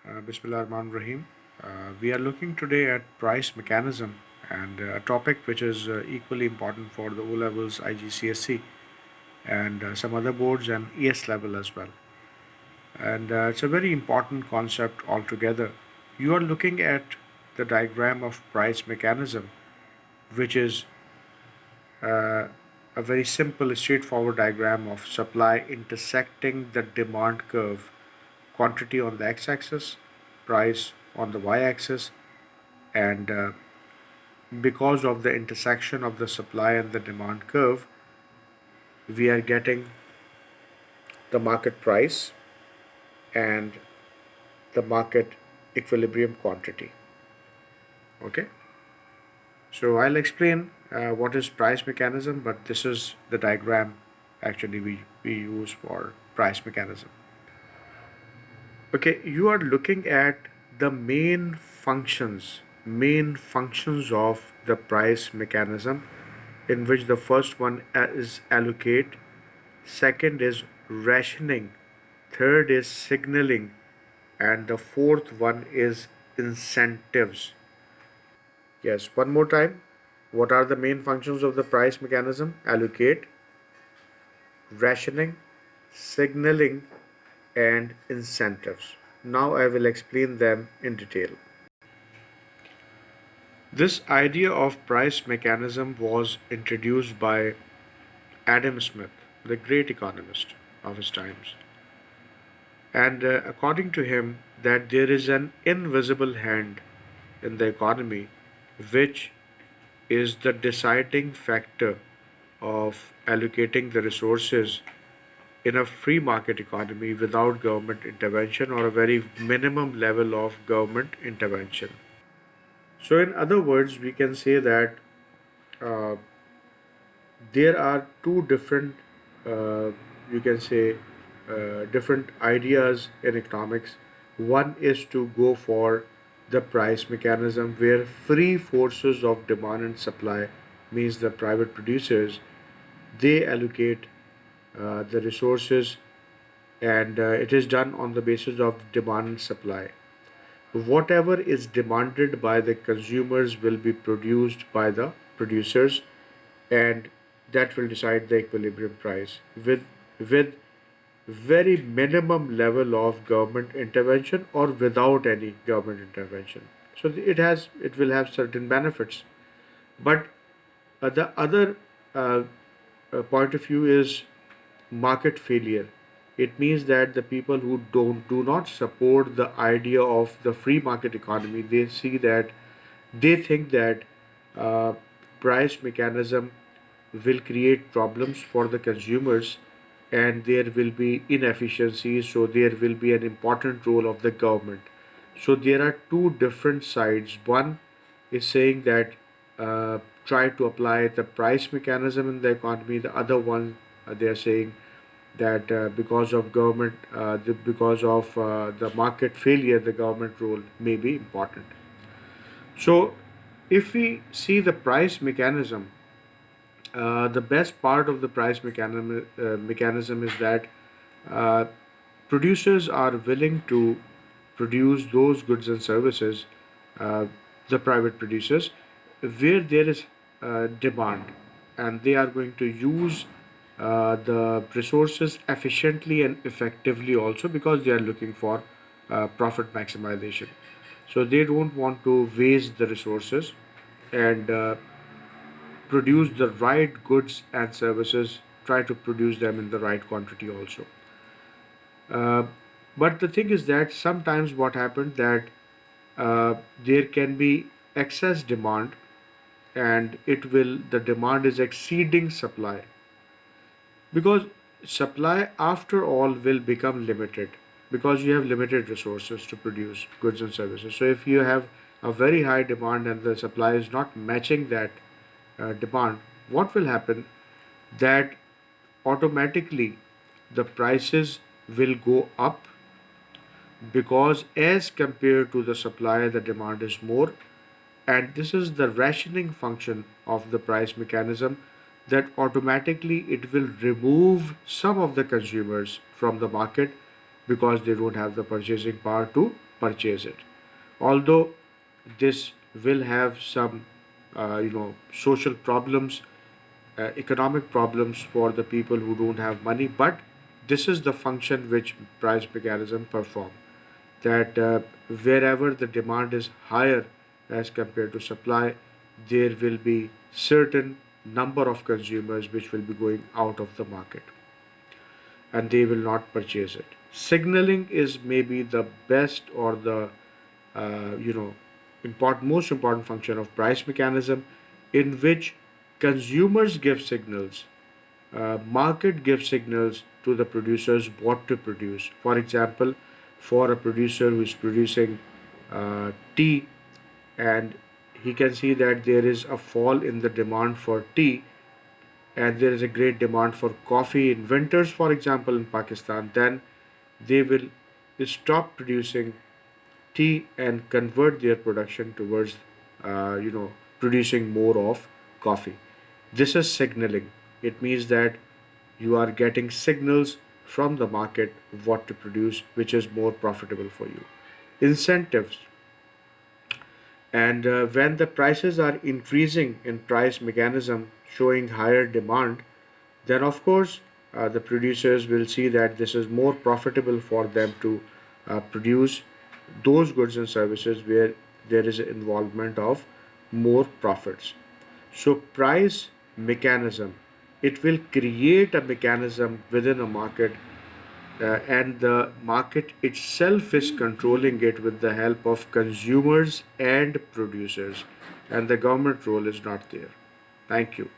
Bismillah ar-Rahman Rahim. We are looking today at price mechanism and a topic which is equally important for the O levels, IGCSE, and some other boards and ES level as well. And it's a very important concept altogether. You are looking at the diagram of price mechanism, which is uh, a very simple, straightforward diagram of supply intersecting the demand curve, quantity on the x axis, price on the y axis, and because of the intersection of the supply and the demand curve, we are getting the market price and the market equilibrium quantity. Okay, so I'll explain what is price mechanism, but this is the diagram actually we use for price mechanism. Okay, you are looking at the main functions of the price mechanism, in which the first one is allocate, second is rationing, third is signaling, and the fourth one is incentives. Yes, one more time. What are the main functions of the price mechanism? Allocate, rationing, signaling, and incentives. Now I will explain them in detail. This idea of price mechanism was introduced by Adam Smith, the great economist of his times. And according to him, that there is an invisible hand in the economy which is the deciding factor of allocating the resources in a free market economy without government intervention or a very minimum level of government intervention. So, in other words, we can say that uh, there are two different, uh, you can say, different ideas in economics. One is to go for the price mechanism where free forces of demand and supply, means the private producers, they allocate the resources, and it is done on the basis of demand and supply. Whatever is demanded by the consumers will be produced by the producers, and that will decide the equilibrium price with very minimum level of government intervention or without any government intervention. So it will have certain benefits, but the other uh, point of view is market failure. It means that the people who do not support the idea of the free market economy, they think that uh, price mechanism will create problems for the consumers, and there will be inefficiencies, so there will be an important role of the government. So there are two different sides. One is saying that try to apply the price mechanism in the economy. The other one, they are saying that because of the market failure, the government role may be important. So if we see the price mechanism, the best part of the price mechanism is that uh, producers are willing to produce those goods and services, uh, the private producers, where there is demand, and they are going to use the resources efficiently and effectively also, because they are looking for profit maximization. So they don't want to waste the resources, and produce the right goods and services, try to produce them in the right quantity also. Uh, but the thing is that sometimes what happened that there can be excess demand, and the demand is exceeding supply, because supply after all will become limited, because you have limited resources to produce goods and services. So if you have a very high demand and the supply is not matching that demand, what will happen, that automatically the prices will go up, because as compared to the supply, the demand is more. And this is the rationing function of the price mechanism, that automatically it will remove some of the consumers from the market, because they don't have the purchasing power to purchase it. Although this will have some, social problems, economic problems for the people who don't have money, but this is the function which price mechanism perform. That wherever the demand is higher as compared to supply, there will be certain number of consumers which will be going out of the market and they will not purchase it. Signaling is maybe the best or the uh, you know most important function of price mechanism, in which consumers give signals, market gives signals to the producers what to produce. For example, for a producer who is producing tea, and he can see that there is a fall in the demand for tea and there is a great demand for coffee in winters, for example, in Pakistan, then they will stop producing tea and convert their production towards, producing more of coffee. This is signaling. It means that you are getting signals from the market what to produce, which is more profitable for you. Incentives, and when the prices are increasing in price mechanism showing higher demand, then of course the producers will see that this is more profitable for them to produce those goods and services where there is involvement of more profits. So price mechanism, it will create a mechanism within a market, and the market itself is controlling it with the help of consumers and producers, and the government role is not there. Thank you.